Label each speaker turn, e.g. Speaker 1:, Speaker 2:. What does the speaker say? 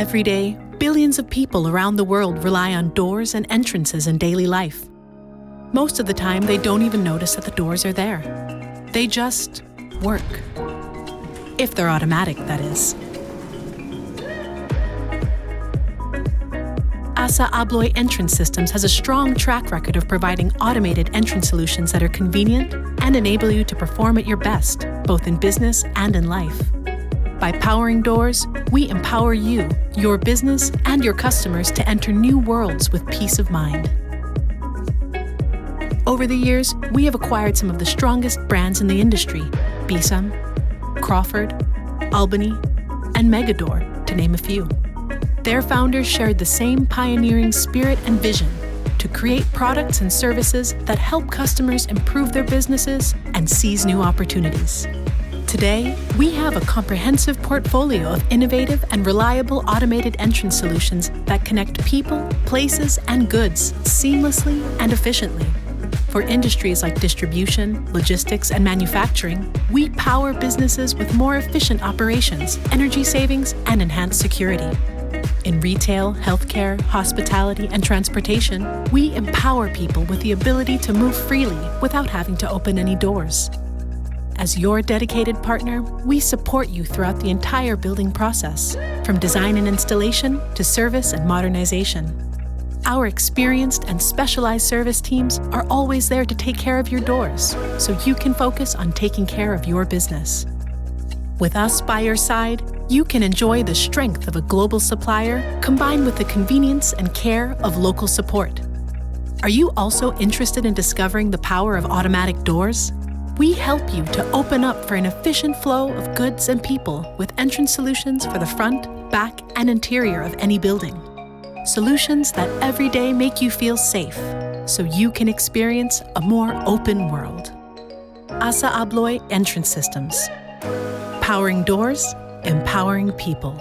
Speaker 1: Every day, billions of people around the world rely on doors and entrances in daily life. Most of the time, they don't even notice that the doors are there. They just work. If they're automatic, that is. ASSA ABLOY Entrance Systems has a strong track record of providing automated entrance solutions that are convenient and enable you to perform at your best, both in business and in life. By powering doors, we empower you, your business, and your customers to enter new worlds with peace of mind. Over the years, we have acquired some of the strongest brands in the industry: BSAM, Crawford, Albany, and Megador, to name a few. Their founders shared the same pioneering spirit and vision to create products and services that help customers improve their businesses and seize new opportunities. Today, we have a comprehensive portfolio of innovative and reliable automated entrance solutions that connect people, places, and goods seamlessly and efficiently. For industries like distribution, logistics, and manufacturing, we power businesses with more efficient operations, energy savings, and enhanced security. In retail, healthcare, hospitality, and transportation, we empower people with the ability to move freely without having to open any doors. As your dedicated partner, we support you throughout the entire building process, from design and installation to service and modernization. Our experienced and specialized service teams are always there to take care of your doors, so you can focus on taking care of your business. With us by your side, you can enjoy the strength of a global supplier combined with the convenience and care of local support. Are you also interested in discovering the power of automatic doors? We help you to open up for an efficient flow of goods and people with entrance solutions for the front, back, and interior of any building. Solutions that every day make you feel safe, so you can experience a more open world. ASSA ABLOY Entrance Systems. Powering doors, empowering people.